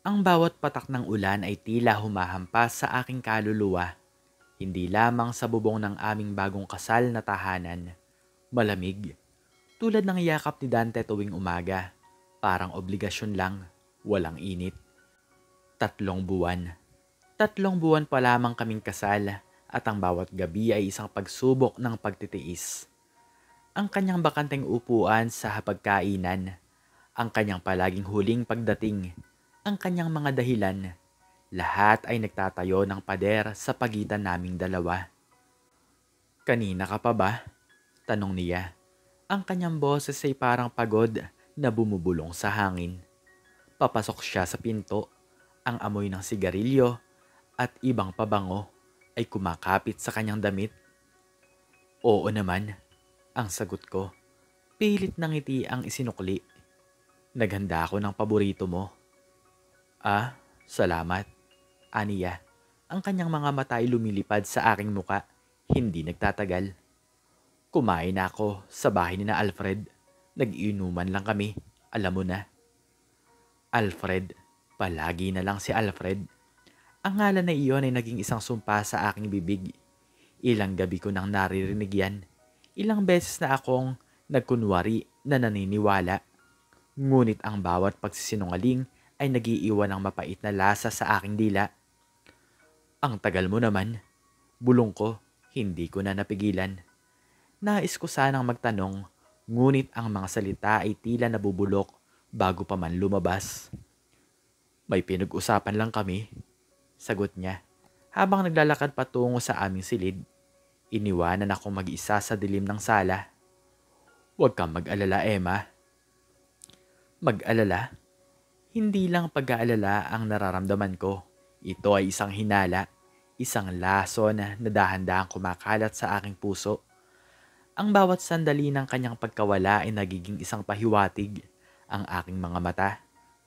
Ang bawat patak ng ulan ay tila humahampas sa aking kaluluwa, hindi lamang sa bubong ng aming bagong kasal na tahanan. Malamig, tulad ng yakap ni Dante tuwing umaga, parang obligasyon lang, walang init. 3 buwan. 3 buwan pa lamang kaming kasal at ang bawat gabi ay isang pagsubok ng pagtitiis. Ang kanyang bakanteng upuan sa hapagkainan, ang kanyang palaging huling pagdating, ang kanyang mga dahilan, lahat ay nagtatayo ng pader sa pagitan naming dalawa. Kanina ka pa ba? Tanong niya. Ang kanyang boses ay parang pagod na bumubulong sa hangin. Papasok siya sa pinto, ang amoy ng sigarilyo at ibang pabango ay kumakapit sa kanyang damit. Oo naman, ang sagot ko. Pilit ng ngiti ang isinukli. Naghanda ako ng paborito mo. Ah, salamat. Aniya, ang kanyang mga mata ay lumilipad sa aking muka. Hindi nagtatagal. Kumain na ako sa bahay ni na Alfred. Nag-inuman lang kami. Alam mo na. Alfred. Palagi na lang si Alfred. Ang ngalan na iyon ay naging isang sumpa sa aking bibig. Ilang gabi ko nang naririnig yan. Ilang beses na akong nagkunwari na naniniwala. Ngunit ang bawat pagsisinungaling ay nagiiwan ng mapait na lasa sa aking dila. Ang tagal mo naman. Bulong ko, hindi ko na napigilan. Nais ko sanang magtanong, ngunit ang mga salita ay tila nabubulok bago pa man lumabas. May pinag-usapan lang kami, sagot niya. Habang naglalakad patungo sa aming silid, iniwanan akong mag-isa sa dilim ng sala. Huwag kang mag-alala, Emma. Mag-alala? Hindi lang pag-aalala ang nararamdaman ko. Ito ay isang hinala, isang lason na dahan-dahang kumakalat sa aking puso. Ang bawat sandali ng kanyang pagkawala ay nagiging isang pahiwatig. Ang aking mga mata,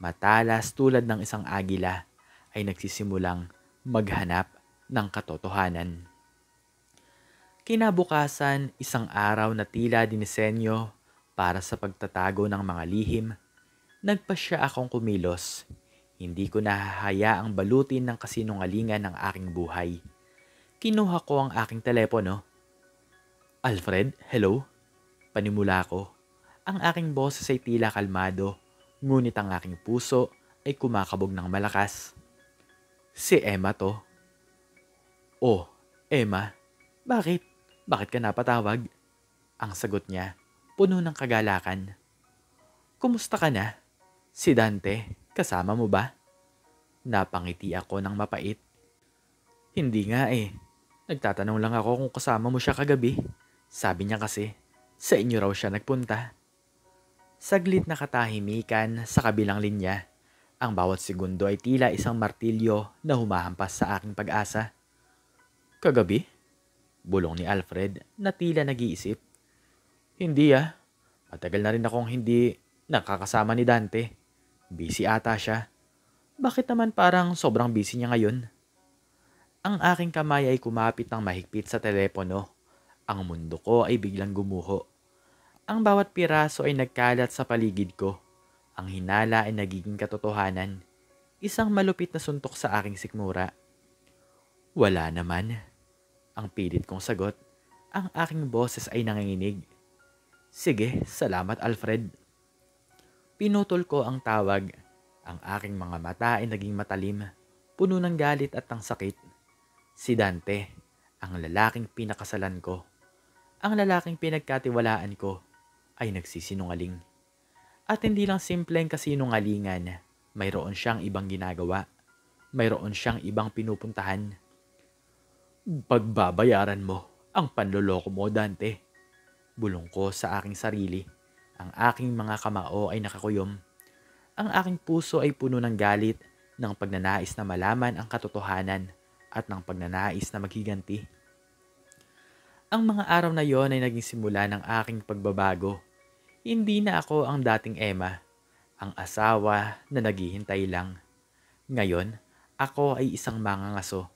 matalas tulad ng isang agila, ay nagsisimulang maghanap ng katotohanan. Kinabukasan, isang araw na tila dinisenyo para sa pagtatago ng mga lihim, nagpasya akong kumilos. Hindi ko nahahayaang balutin ng kasinungalingan ng aking buhay. Kinuha ko ang aking telepono. Alfred, hello? Panimula ko. Ang aking boses ay tila kalmado, ngunit ang aking puso ay kumakabog ng malakas. Si Emma to. Oh, Emma, bakit? Bakit ka napatawag? Ang sagot niya, puno ng kagalakan. Kumusta ka na? Si Dante, kasama mo ba? Napangiti ako ng mapait. Hindi nga eh. Nagtatanong lang ako kung kasama mo siya kagabi. Sabi niya kasi, sa inyo raw siya nagpunta. Saglit na katahimikan sa kabilang linya. Ang bawat segundo ay tila isang martilyo na humahampas sa aking pag-asa. Kagabi? Bulong ni Alfred na tila nag-iisip. Hindi ah. Matagal na rin akong hindi nakakasama ni Dante. Busy ata siya. Bakit naman parang sobrang busy niya ngayon? Ang aking kamay ay kumapit ng mahigpit sa telepono. Ang mundo ko ay biglang gumuho. Ang bawat piraso ay nagkalat sa paligid ko. Ang hinala ay nagiging katotohanan. Isang malupit na suntok sa aking sikmura. Wala naman. Ang pilit kong sagot. Ang aking boses ay nanginginig. Sige, salamat Alfred. Pinutol ko ang tawag. Ang aking mga mata ay naging matalim, puno ng galit at ng sakit. Si Dante, ang lalaking pinakasalan ko, ang lalaking pinagkatiwalaan ko, ay nagsisinungaling. At hindi lang simpleng kasinungalingan, mayroon siyang ibang ginagawa. Mayroon siyang ibang pinupuntahan. Pagbabayaran mo ang panloloko mo, Dante. Bulong ko sa aking sarili. Ang aking mga kamao ay nakakuyom. Ang aking puso ay puno ng galit, ng pagnanais na malaman ang katotohanan at ng pagnanais na maghiganti. Ang mga araw na yon ay naging simula ng aking pagbabago. Hindi na ako ang dating Emma, ang asawa na naghihintay lang. Ngayon, ako ay isang mangangaso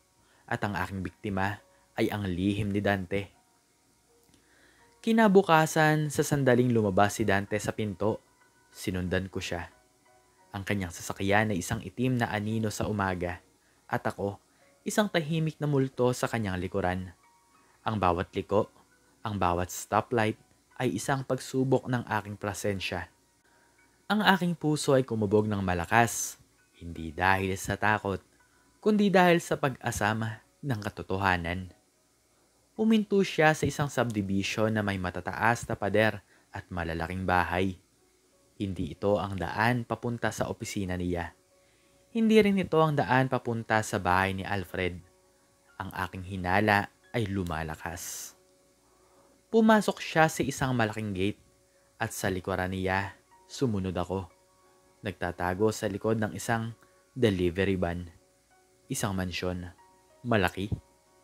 at ang aking biktima ay ang lihim ni Dante. Kinabukasan, sa sandaling lumabas si Dante sa pinto, sinundan ko siya. Ang kanyang sasakyan ay isang itim na anino sa umaga at ako, isang tahimik na multo sa kanyang likuran. Ang bawat liko, ang bawat stoplight ay isang pagsubok ng aking presensya. Ang aking puso ay kumubog ng malakas, hindi dahil sa takot, kundi dahil sa pag-asama ng katotohanan. Huminto siya sa isang subdivision na may matataas na pader at malalaking bahay. Hindi ito ang daan papunta sa opisina niya. Hindi rin ito ang daan papunta sa bahay ni Alfred. Ang aking hinala ay lumalakas. Pumasok siya sa isang malaking gate at sa likuran niya, sumunod ako. Nagtatago sa likod ng isang delivery van. Isang mansyon. Malaki,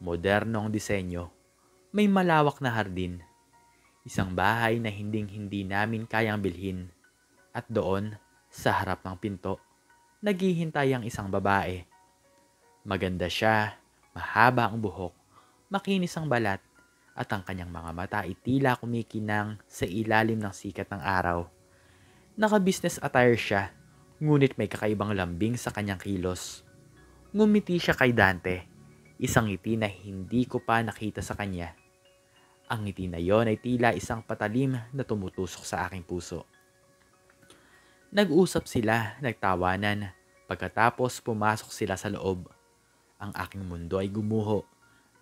moderno ang disenyo. May malawak na hardin. Isang bahay na hinding-hindi namin kayang bilhin. At doon, sa harap ng pinto, naghihintay ang isang babae. Maganda siya, mahaba ang buhok, makinis ang balat, at ang kanyang mga mata ay tila kumikinang sa ilalim ng sikat ng araw. Naka-business attire siya, ngunit may kakaibang lambing sa kanyang kilos. Ngumiti siya kay Dante, isang ngiti na hindi ko pa nakita sa kanya. Ang ngiti na yon ay tila isang patalim na tumutusok sa aking puso. Nag-usap sila, nagtawanan, pagkatapos pumasok sila sa loob. Ang aking mundo ay gumuho.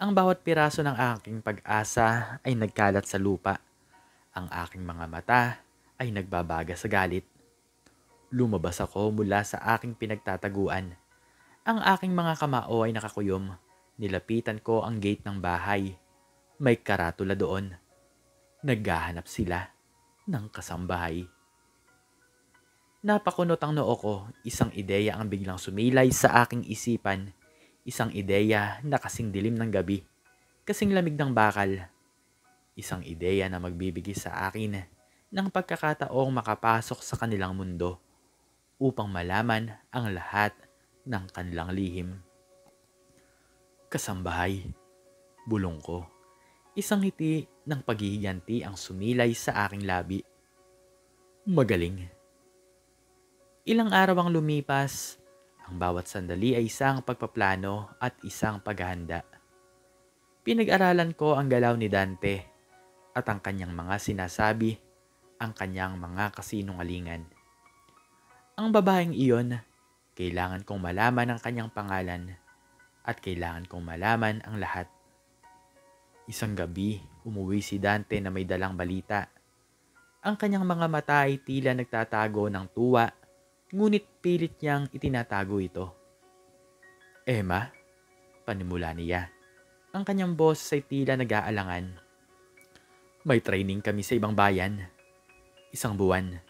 Ang bawat piraso ng aking pag-asa ay nagkalat sa lupa. Ang aking mga mata ay nagbabaga sa galit. Lumabas ako mula sa aking pinagtataguan. Ang aking mga kamao ay nakakuyom. Nilapitan ko ang gate ng bahay. May karatula doon. Naghahanap sila ng kasambahay. Napakunot ang noo ko, isang ideya ang biglang sumilay sa aking isipan. Isang ideya na kasing dilim ng gabi, kasing lamig ng bakal. Isang ideya na magbibigay sa akin ng pagkakataong makapasok sa kanilang mundo upang malaman ang lahat ng kanilang lihim. Kasambahay, bulong ko. Isang ngiti ng paghihiganti ang sumilay sa aking labi. Magaling. Ilang araw ang lumipas, ang bawat sandali ay isang pagpaplano at isang paghahanda. Pinag-aralan ko ang galaw ni Dante at ang kanyang mga sinasabi, ang kanyang mga kasinungalingan. Ang babaeng iyon, kailangan kong malaman ang kanyang pangalan at kailangan kong malaman ang lahat. Isang gabi, umuwi si Dante na may dalang balita. Ang kanyang mga mata ay tila nagtatago ng tuwa, ngunit pilit niyang itinatago ito. Emma, panimula niya. Ang kanyang boss ay tila nag-aalangan. May training kami sa ibang bayan. Isang buwan.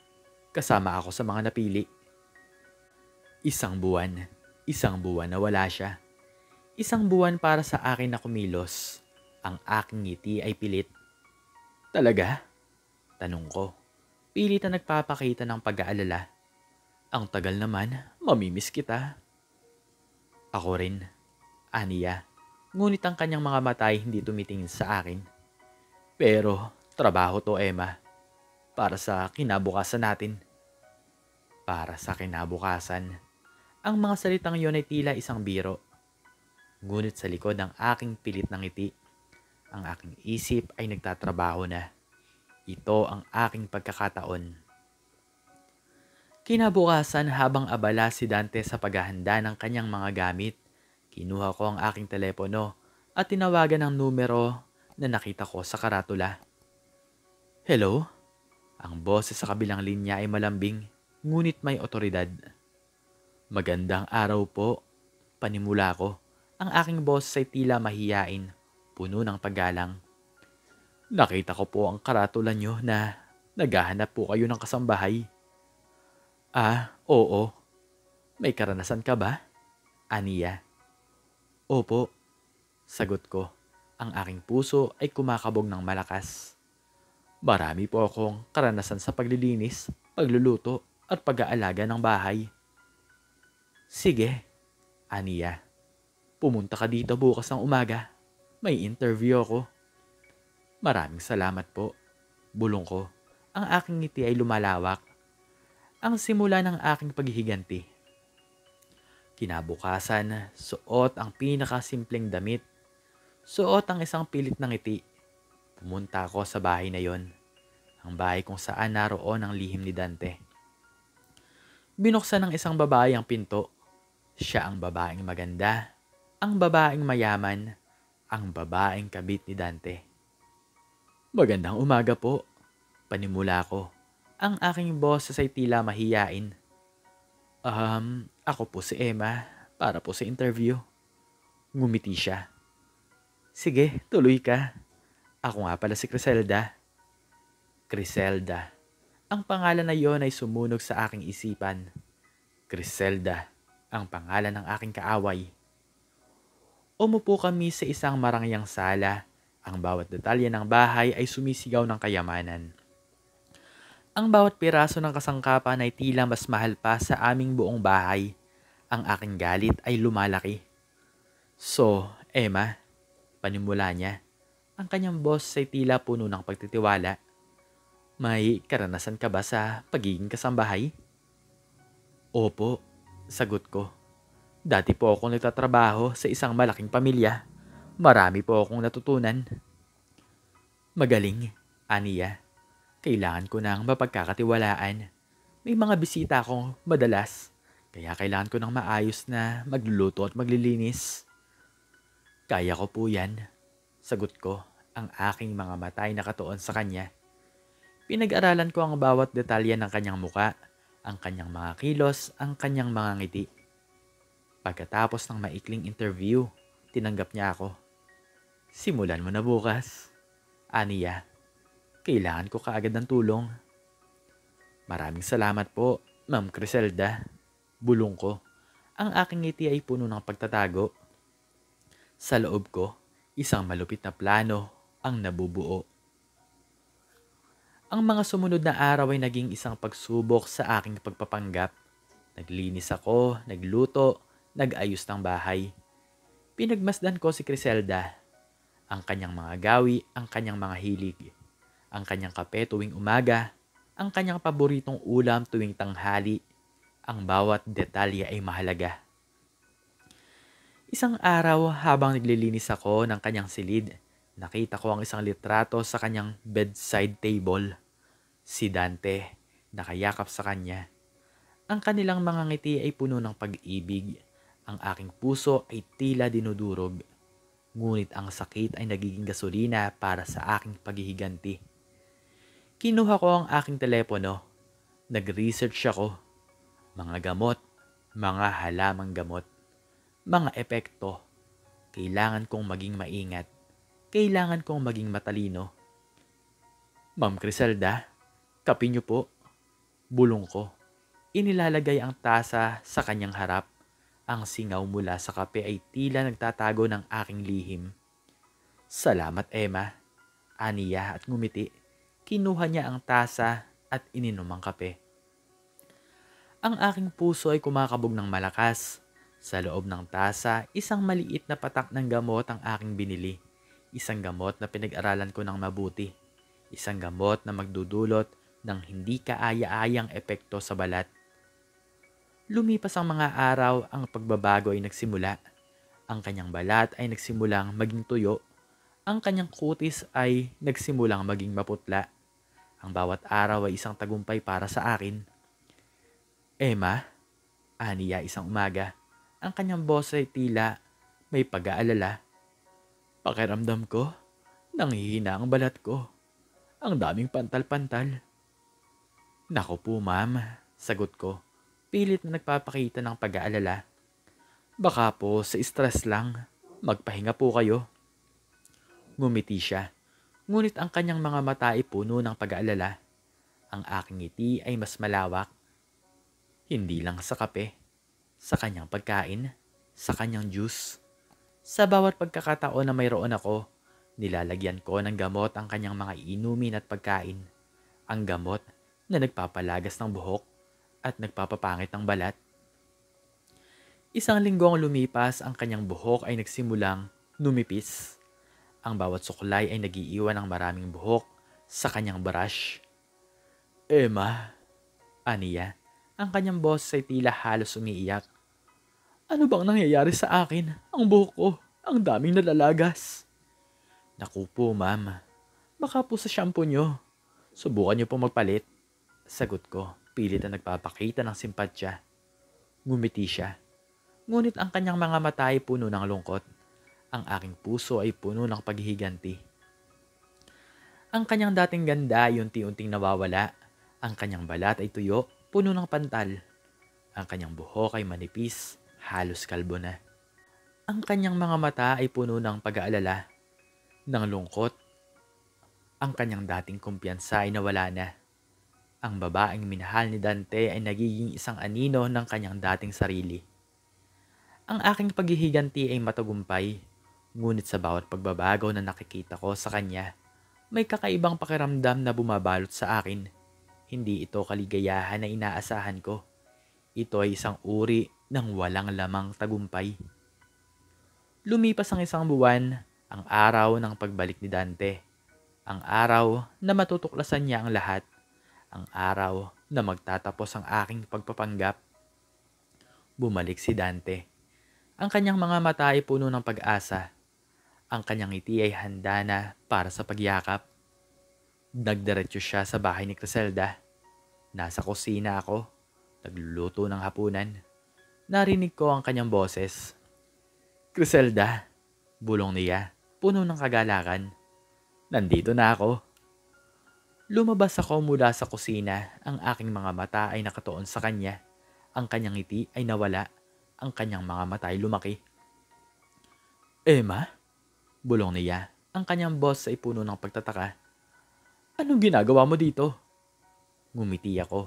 Kasama ako sa mga napili. Isang buwan na wala siya. Isang buwan para sa akin na kumilos. Ang aking ngiti ay pilit. Talaga? Tanong ko. Pilit na nagpapakita ng pag-aalala. Ang tagal naman, mamimiss kita. Ako rin, aniya. Ngunit ang kanyang mga mata ay hindi tumitingin sa akin. Pero, trabaho to, Emma. Para sa kinabukasan natin. Para sa kinabukasan. Ang mga salitang yon ay tila isang biro. Ngunit sa likod ng aking pilit na ngiti, ang aking isip ay nagtatrabaho na. Ito ang aking pagkakataon. Kinabukasan habang abala si Dante sa paghahanda ng kanyang mga gamit, kinuha ko ang aking telepono at tinawagan ang numero na nakita ko sa karatula. Hello? Ang boses sa kabilang linya ay malambing, ngunit may otoridad. Magandang araw po, panimula ko. Ang aking boses ay tila mahiyain, puno ng paggalang. Nakita ko po ang karatula nyo na naghahanap po kayo ng kasambahay. Oo. May karanasan ka ba? Aniya. Opo. Sagot ko. Ang aking puso ay kumakabog ng malakas. Marami po akong karanasan sa paglilinis, pagluluto, at pag-aalaga ng bahay. Sige. Aniya. Pumunta ka dito bukas ng umaga. May interview ako. Maraming salamat po. Bulong ko. Ang aking ngiti ay lumalawak. ang simula ng aking paghihiganti. Kinabukasan, suot ang pinakasimpleng damit, suot ang isang pilit na ngiti. Pumunta ako sa bahay na yon, ang bahay kung saan naroon ang lihim ni Dante. Binuksan ng isang babae ang pinto. Siya ang babaeng maganda, ang babaeng mayaman, ang babaeng kabit ni Dante. Magandang umaga po, panimula ko. Ang aking boses ay tila mahiyain. Ako po si Emma, para po sa interview. Ngumiti siya. Sige, tuloy ka. Ako nga pala si Criselda. Criselda. Ang pangalan na yon ay sumunog sa aking isipan. Criselda, ang pangalan ng aking kaaway. Umupo kami sa isang marangyang sala. Ang bawat detalye ng bahay ay sumisigaw ng kayamanan. Ang bawat piraso ng kasangkapan ay tila mas mahal pa sa aming buong bahay. Ang aking galit ay lumalaki. So, Emma, panimula niya, ang kanyang boss ay tila puno ng pagtitiwala. May karanasan ka ba sa pagiging kasambahay? Opo, sagot ko. Dati po akong nagtatrabaho sa isang malaking pamilya. Marami po akong natutunan. Magaling, aniya. Kailangan ko ng mapagkakatiwalaan. May mga bisita akong madalas, kaya kailangan ko ng maayos na magluluto at maglilinis. Kaya ko po yan, sagot ko, ang aking mga mata ay nakatuon sa kanya. Pinag-aralan ko ang bawat detalye ng kanyang muka, ang kanyang mga kilos, ang kanyang mga ngiti. Pagkatapos ng maikling interview, tinanggap niya ako. Simulan mo na bukas. Aniya, kailangan ko kaagad ng tulong. Maraming salamat po, Ma'am Criselda. Bulong ko. Ang aking ngiti ay puno ng pagtatago. Sa loob ko, isang malupit na plano ang nabubuo. Ang mga sumunod na araw ay naging isang pagsubok sa aking pagpapanggap. Naglinis ako, nagluto, nag-ayos ng bahay. Pinagmasdan ko si Criselda. Ang kanyang mga gawi, ang kanyang mga hilig. Ang kanyang kape tuwing umaga, ang kanyang paboritong ulam tuwing tanghali. Ang bawat detalye ay mahalaga. Isang araw habang naglilinis ako ng kanyang silid, nakita ko ang isang litrato sa kanyang bedside table. Si Dante, nakayakap sa kanya. Ang kanilang mga ngiti ay puno ng pag-ibig. Ang aking puso ay tila dinudurog. Ngunit ang sakit ay nagiging gasolina para sa aking paghihiganti. Kinuha ko ang aking telepono. Nag-research ako. Mga gamot, mga halamang gamot, mga epekto. Kailangan kong maging maingat. Kailangan kong maging matalino. Ma'am Criselda, kape niyo po. Bulong ko. Inilalagay ang tasa sa kanyang harap. Ang singaw mula sa kape ay tila nagtatago ng aking lihim. Salamat, Emma. Aniya at ngumiti. Kinuha niya ang tasa at ininom ang kape. Ang aking puso ay kumakabog ng malakas. Sa loob ng tasa, isang maliit na patak ng gamot ang aking binili. Isang gamot na pinag-aralan ko ng mabuti. Isang gamot na magdudulot ng hindi kaaya-ayang epekto sa balat. Lumipas ang mga araw, ang pagbabago ay nagsimula. Ang kanyang balat ay nagsimulang maging tuyo. Ang kanyang kutis ay nagsimulang maging maputla. Ang bawat araw ay isang tagumpay para sa akin. Emma, aniya isang umaga. Ang kanyang boss ay tila may pag-aalala. Pakiramdam ko, nanghihina ang balat ko. Ang daming pantal-pantal. Naku po, ma'am, sagot ko. Pilit na nagpapakita ng pag-aalala. Baka po sa stress lang. Magpahinga po kayo. Ngumiti siya. Ngunit ang kanyang mga mata ay puno ng pag-aalala. Ang aking ngiti ay mas malawak. Hindi lang sa kape. Sa kanyang pagkain. Sa kanyang juice. Sa bawat pagkakataon na mayroon ako, nilalagyan ko ng gamot ang kanyang mga inumin at pagkain. Ang gamot na nagpapalagas ng buhok at nagpapapangit ng balat. Isang linggo ang lumipas, ang kanyang buhok ay nagsimulang numipis. Ang bawat suklay ay nagiiwan ng maraming buhok sa kanyang brush. Emma, aniya, Ang kanyang boses ay tila halos umiiyak. Ano bang nangyayari sa akin? Ang buhok ko, ang daming nalalagas. Naku po, ma'am. Baka po sa shampoo nyo. Subukan nyo po magpalit. Sagot ko, pilit na nagpapakita ng simpatya. Ngumiti siya. Ngunit ang kanyang mga mata ay puno ng lungkot. Ang aking puso ay puno ng paghihiganti. Ang kanyang dating ganda ay unti-unting nawawala. Ang kanyang balat ay tuyo, puno ng pantal. Ang kanyang buhok ay manipis, halos kalbo na. Ang kanyang mga mata ay puno ng pag-aalala, ng lungkot. Ang kanyang dating kumpiyansa ay nawala na. Ang babaeng minahal ni Dante ay nagiging isang anino ng kanyang dating sarili. Ang aking paghihiganti ay matagumpay, ngunit sa bawat pagbabago na nakikita ko sa kanya, may kakaibang pakiramdam na bumabalot sa akin. Hindi ito kaligayahan na inaasahan ko. Ito ay isang uri ng walang lamang tagumpay. Lumipas ang isang buwan, ang araw ng pagbalik ni Dante. Ang araw na matutuklasan niya ang lahat. Ang araw na magtatapos ang aking pagpapanggap. Bumalik si Dante. Ang kanyang mga mata ay puno ng pag-asa. Ang kanyang ngiti ay handa na para sa pagyakap. Nagdiretso siya sa bahay ni Criselda. Nasa kusina ako, nagluluto ng hapunan. Narinig ko ang kanyang boses. Criselda, bulong niya, puno ng kagalakan. Nandito na ako. Lumabas ako mula sa kusina. Ang aking mga mata ay nakatuon sa kanya. Ang kanyang ngiti ay nawala. Ang kanyang mga mata ay lumaki. Emma? Bulong niya. Ang kanyang boss ay puno ng pagtataka. Anong ginagawa mo dito? Ngumiti ako.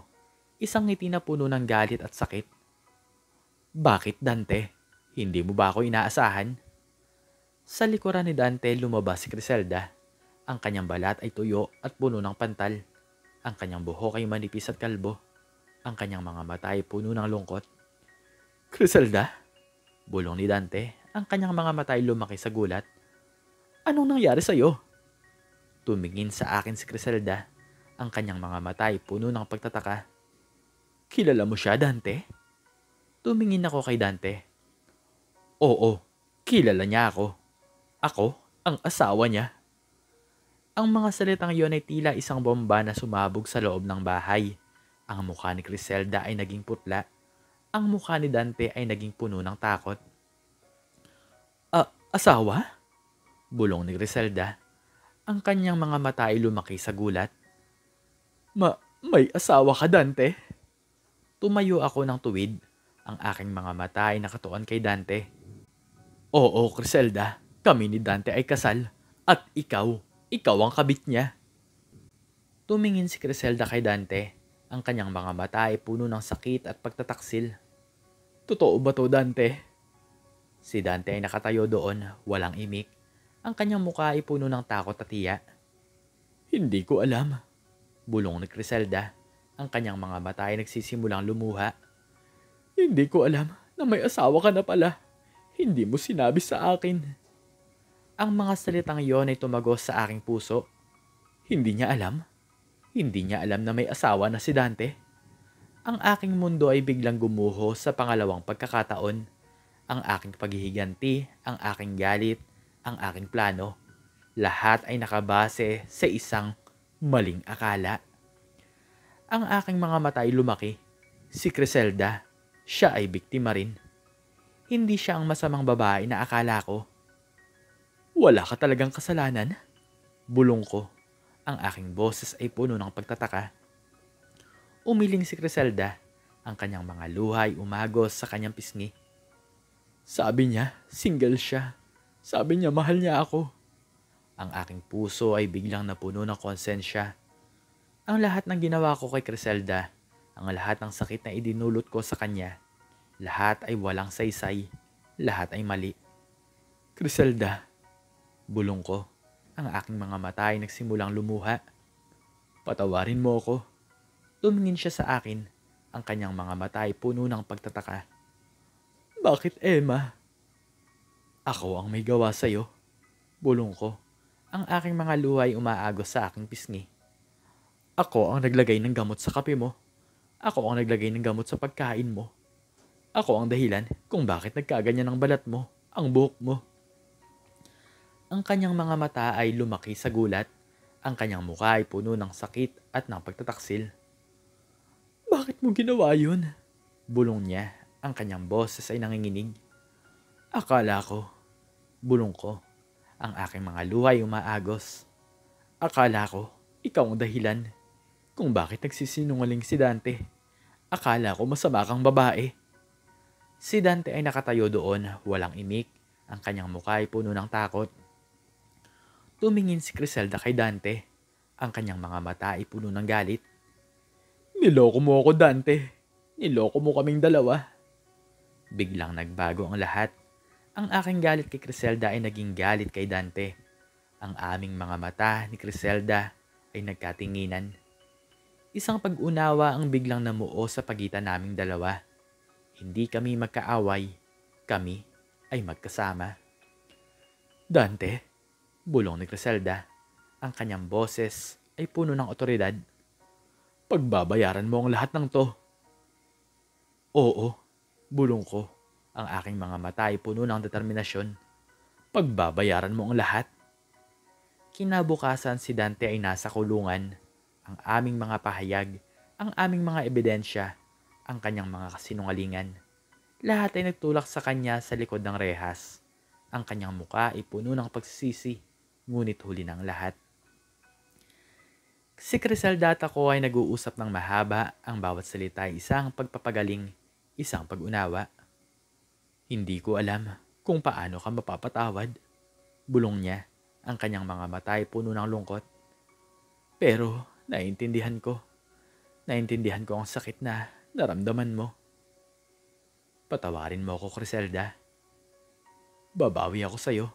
Isang ngiti na puno ng galit at sakit. Bakit, Dante? Hindi mo ba ako inaasahan? Sa likuran ni Dante lumabas si Criselda. Ang kanyang balat ay tuyo at puno ng pantal. Ang kanyang buhok ay manipis at kalbo. Ang kanyang mga mata ay puno ng lungkot. Criselda? Bulong ni Dante. Ang kanyang mga mata ay lumaki sa gulat. Anong nangyari sa'yo? Tumingin sa akin si Criselda. Ang kanyang mga mata ay puno ng pagtataka. Kilala mo siya, Dante? Tumingin ako kay Dante. Oo, kilala niya ako. Ako, ang asawa niya. Ang mga salitang iyon ay tila isang bomba na sumabog sa loob ng bahay. Ang mukha ni Criselda ay naging putla. Ang mukha ni Dante ay naging puno ng takot. Asawa? Bulong ni Criselda. Ang kanyang mga mata ay lumaki sa gulat. May asawa ka, Dante? Tumayo ako ng tuwid. Ang aking mga mata ay nakatuon kay Dante. Oo, Criselda. Kami ni Dante ay kasal. At ikaw ang kabit niya. Tumingin si Criselda kay Dante. Ang kanyang mga mata ay puno ng sakit at pagtataksil. Totoo ba to, Dante? Si Dante ay nakatayo doon, walang imik. Ang kanyang mukha ay puno ng takot at hiya. Hindi ko alam. Bulong ni Criselda. Ang kanyang mga mata ay nagsisimulang lumuha. Hindi ko alam na may asawa ka na pala. Hindi mo sinabi sa akin. Ang mga salitang iyon ay tumagos sa aking puso. Hindi niya alam. Hindi niya alam na may asawa na si Dante. Ang aking mundo ay biglang gumuho sa pangalawang pagkakataon. Ang aking paghihiganti, ang aking galit, ang aking plano. Lahat ay nakabase sa isang maling akala. Ang aking mga mata ay lumaki. Si Criselda, siya ay biktima rin. Hindi siya ang masamang babae na akala ko. Wala ka talagang kasalanan? Bulong ko. Ang aking boses ay puno ng pagtataka. Umiling si Criselda. Ang kanyang mga luha ay umagos sa kanyang pisngi. Sabi niya, single siya. Sabi niya, mahal niya ako. Ang aking puso ay biglang napuno ng konsensya. Ang lahat ng ginawa ko kay Criselda, ang lahat ng sakit na idinulot ko sa kanya, lahat ay walang saysay, lahat ay mali. Criselda, bulong ko. Ang aking mga mata ay nagsimulang lumuha. Patawarin mo ako. Tumingin siya sa akin. Ang kanyang mga mata ay puno ng pagtataka. Bakit, Emma? Ako ang may gawa sa'yo. Bulong ko. Ang aking mga luha ay umaagos sa aking pisngi. Ako ang naglagay ng gamot sa kape mo. Ako ang naglagay ng gamot sa pagkain mo. Ako ang dahilan kung bakit nagkaganyan ang balat mo, ang buhok mo. Ang kanyang mga mata ay lumaki sa gulat. Ang kanyang mukha ay puno ng sakit at ng pagtataksil. Bakit mo ginawa yun? Bulong niya. Ang kanyang boses ay nanginginig. Akala ko. Bulong ko. Ang aking mga luha ay umaagos. Akala ko, ikaw ang dahilan kung bakit nagsisinungaling si Dante. Akala ko masama kang babae. Si Dante ay nakatayo doon, walang imik. Ang kanyang mukha ay puno ng takot. Tumingin si Criselda kay Dante. Ang kanyang mga mata ay puno ng galit. Niloko mo ako, Dante. Niloko mo kaming dalawa. Biglang nagbago ang lahat. Ang aking galit kay Criselda ay naging galit kay Dante. Ang aming mga mata ni Criselda ay nagkatinginan. Isang pag-unawa ang biglang namuo sa pagitan naming dalawa. Hindi kami magkaaway. Kami ay magkasama. Dante, bulong ni Criselda. Ang kanyang boses ay puno ng otoridad. Pagbabayaran mo ang lahat ng to. Oo, bulong ko. Ang aking mga mata ay puno ng determinasyon. Pagbabayaran mo ang lahat. Kinabukasan si Dante ay nasa kulungan. Ang aming mga pahayag, ang aming mga ebidensya, ang kanyang mga kasinungalingan. Lahat ay nagtulak sa kanya sa likod ng rehas. Ang kanyang muka ay puno ng pagsisisi, ngunit huli ng lahat. Si Criselda at ako ay nag-uusap ng mahaba, ang bawat salita ay isang pagpapagaling, isang pag-unawa. Hindi ko alam kung paano ka mapapatawad. Bulong niya, ang kanyang mga mata ay puno ng lungkot. Pero naiintindihan ko. Naintindihan ko ang sakit na naramdaman mo. Patawarin mo ako, Criselda. Babawi ako sa'yo.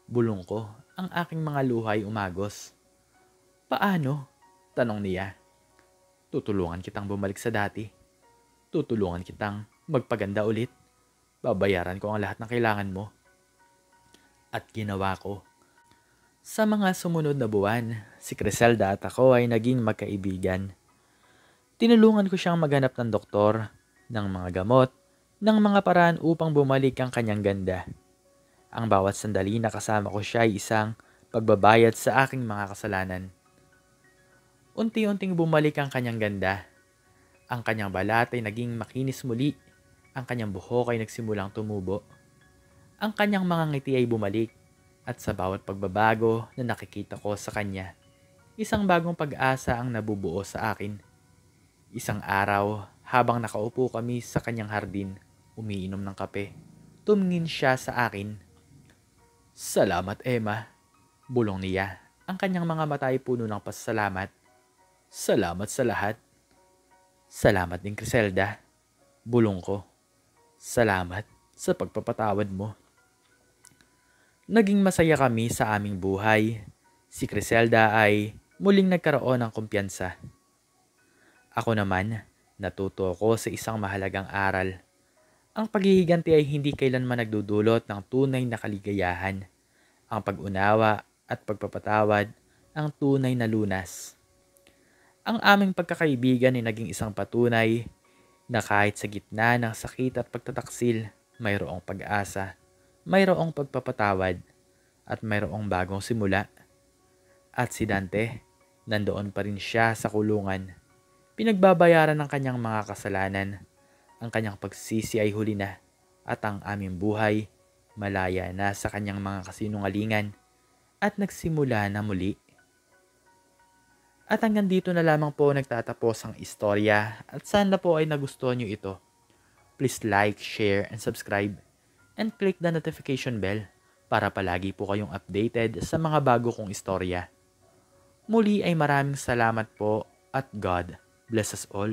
Bulong ko, ang aking mga luha ay umagos. Paano? Tanong niya. Tutulungan kitang bumalik sa dati. Tutulungan kitang magpaganda ulit. Babayaran ko ang lahat ng kailangan mo. At ginawa ko. Sa mga sumunod na buwan, si Criselda at ako ay naging magkaibigan. Tinulungan ko siyang maghanap ng doktor, ng mga gamot, ng mga paraan upang bumalik ang kanyang ganda. Ang bawat sandali na kasama ko siya ay isang pagbabayad sa aking mga kasalanan. Unti-unting bumalik ang kanyang ganda. Ang kanyang balat ay naging makinis muli. Ang kanyang buhok ay nagsimulang tumubo. Ang kanyang mga ngiti ay bumalik. At sa bawat pagbabago na nakikita ko sa kanya, isang bagong pag-asa ang nabubuo sa akin. Isang araw, habang nakaupo kami sa kanyang hardin, umiinom ng kape, tumingin siya sa akin. Salamat, Emma. Bulong niya. Ang kanyang mga mata ay puno ng pasasalamat. Salamat sa lahat. Salamat din, Criselda. Bulong ko. Salamat sa pagpapatawad mo. Naging masaya kami sa aming buhay. Si Criselda ay muling nagkaroon ng kumpiyansa. Ako naman, natuto ako sa isang mahalagang aral. Ang paghihiganti ay hindi kailanman nagdudulot ng tunay na kaligayahan. Ang pag-unawa at pagpapatawad ang tunay na lunas. Ang aming pagkakaibigan ay naging isang patunay na kahit sa gitna ng sakit at pagtataksil, mayroong pag-asa, mayroong pagpapatawad, at mayroong bagong simula. At si Dante, nandoon pa rin siya sa kulungan. Pinagbabayaran ng kanyang mga kasalanan. Ang kanyang pagsisi ay huli na, at ang aming buhay, malaya na sa kanyang mga kasinungalingan, at nagsimula na muli. At hanggang dito na lamang po nagtatapos ang istorya at sana po ay nagustuhan nyo ito. Please like, share, and subscribe and click the notification bell para palagi po kayong updated sa mga bago kong istorya. Muli ay maraming salamat po at God bless us all.